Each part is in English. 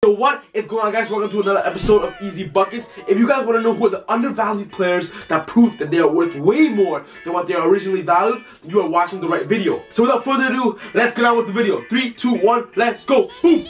So what is going on, guys? Welcome to another episode of Easy Buckets. If you guys want to know who are the undervalued players that prove that they are worth way more than what they are originally valued, then you are watching the right video. So without further ado, let's get on with the video. 3, 2, 1, let's go. Boom!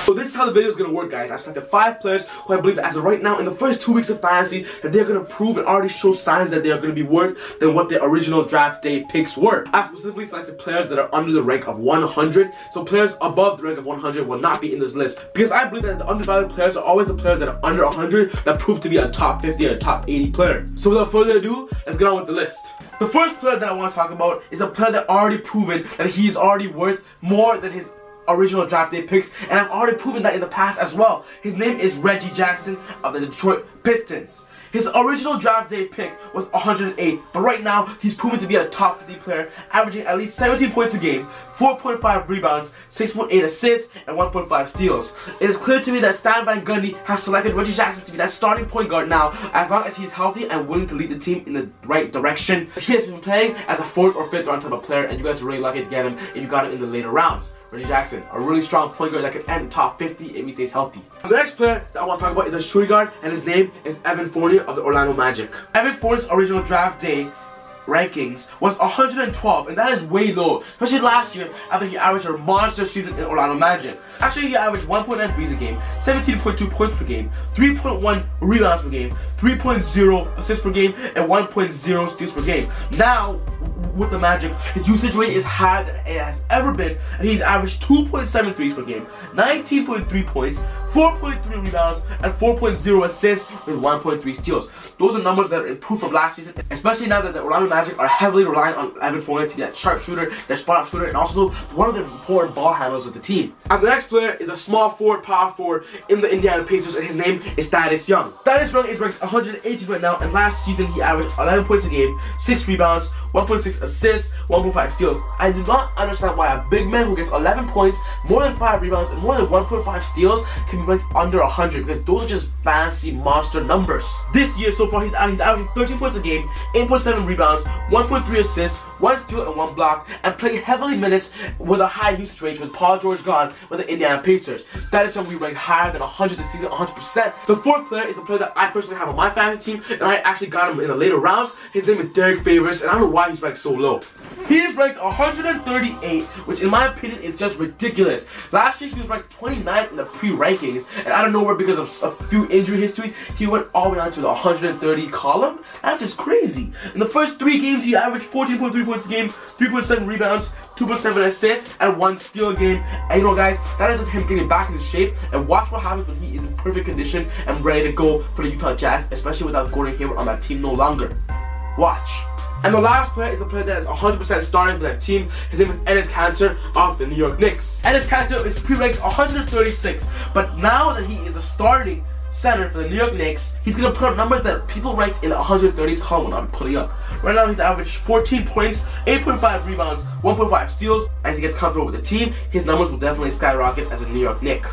So this is how the video is going to work, guys. I've selected 5 players who I believe that as of right now, in the first 2 weeks of fantasy, that they're going to prove and already show signs that they are going to be worth than what their original draft day picks were. I've specifically selected players that are under the rank of 100, so players above the rank of 100 will not be in this list. Because I believe that the undervalued players are always the players that are under 100 that prove to be a top 50 or a top 80 player. So without further ado, let's get on with the list. The first player that I want to talk about is a player that already proven that he's already worth more than his original draft day picks, and I've already proven that in the past as well. His name is Reggie Jackson of the Detroit Pistons. His original draft day pick was 108, but right now he's proven to be a top 50 player, averaging at least 17 points a game, 4.5 rebounds, 6.8 assists, and 1.5 steals. It is clear to me that Stan Van Gundy has selected Reggie Jackson to be that starting point guard now, as long as he's healthy and willing to lead the team in the right direction. He has been playing as a 4th or 5th round type of player, and you guys are really lucky to get him if you got him in the later rounds. Reggie Jackson, a really strong point guard that can end top 50 if he stays healthy. The next player that I want to talk about is a shooting guard, and his name is Evan Fournier of the Orlando Magic. Evan Fournier's original draft day rankings was 112, and that is way low, especially last year after he averaged a monster season in Orlando Magic. Actually, he averaged 1.9 threes a game, 17.2 points per game, 3.1 rebounds per game, 3.0 assists per game, and 1.0 steals per game. Now, with the Magic, his usage rate is higher than it has ever been, and he's averaged 2.7 threes per game, 19.3 points, 4.3 rebounds, and 4.0 assists with 1.3 steals. Those are numbers that are improved from last season, especially now that the Orlando Magic are heavily relying on Evan Fournier to be that sharpshooter, that spot-up shooter, and also one of the important ball handlers of the team. And the next player is a small forward, power forward in the Indiana Pacers, and his name is Thaddeus Young. Thaddeus Young is ranked 118 right now, and last season he averaged 11 points a game, 6 rebounds, 1.6 assists, 1.5 steals. I do not understand why a big man who gets 11 points, more than 5 rebounds, and more than 1.5 steals can be ranked under 100, because those are just fantasy monster numbers. This year so far he's averaging 13 points a game, 8.7 rebounds, 1.3 assists, 1 steal and 1 block, and playing heavily minutes with a high usage rate with Paul George gone with the Indiana Pacers. That is something we ranked higher than 100 this season, 100%. The fourth player is a player that I personally have on my fantasy team, and I actually got him in the later rounds. His name is Derek Favors, and I don't know why he's ranked so low. He is ranked 138, which in my opinion is just ridiculous. Last year he was ranked 29th in the pre-rankings, and out of nowhere, because of a few injury histories, he went all the way down to the 130 column. That's just crazy. In the first 3 games he averaged 14.3 points a game, 3.7 rebounds, 2.7 assists, and 1 steal a game. And you know, guys, that is just him getting back into shape, and watch what happens when he is in perfect condition and ready to go for the Utah Jazz, especially without Gordon Hayward on that team no longer. Watch. And the last player is a player that is 100% starting for that team. His name is Enes Kanter of the New York Knicks. Enes Kanter is pre-ranked 136, but now that he is a starting center for the New York Knicks, he's going to put up numbers that people ranked in the 130s column when I'm putting up. Right now he's averaged 14 points, 8.5 rebounds, 1.5 steals. As he gets comfortable with the team, his numbers will definitely skyrocket as a New York Knick.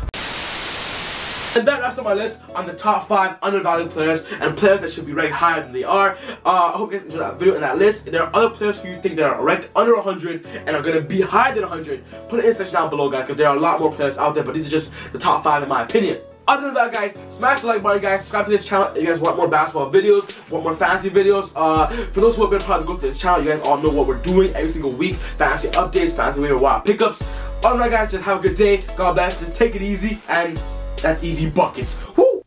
And that wraps up my list on the top 5 undervalued players and players that should be ranked higher than they are. I hope you guys enjoyed that video and that list. If there are other players who you think that are ranked under 100 and are going to be higher than 100, put it in the section down below, guys, because there are a lot more players out there, but these are just the top 5 in my opinion. Other than that, guys, smash the like button, guys. Subscribe to this channel if you guys want more basketball videos, want more fantasy videos. For those who have been part of the growth of this channel, you guys all know what we're doing every single week. Fantasy updates, fantasy waiver wire pickups. Other than that, guys, just have a good day. God bless. Just take it easy, and that's Easy Buckets. Woo!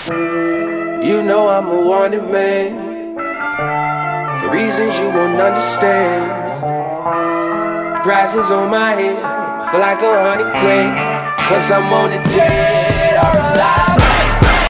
You know I'm a wanted man, for reasons you won't understand. Prices on my head, feel like 100 grand, 'cause I'm on the dead or alive.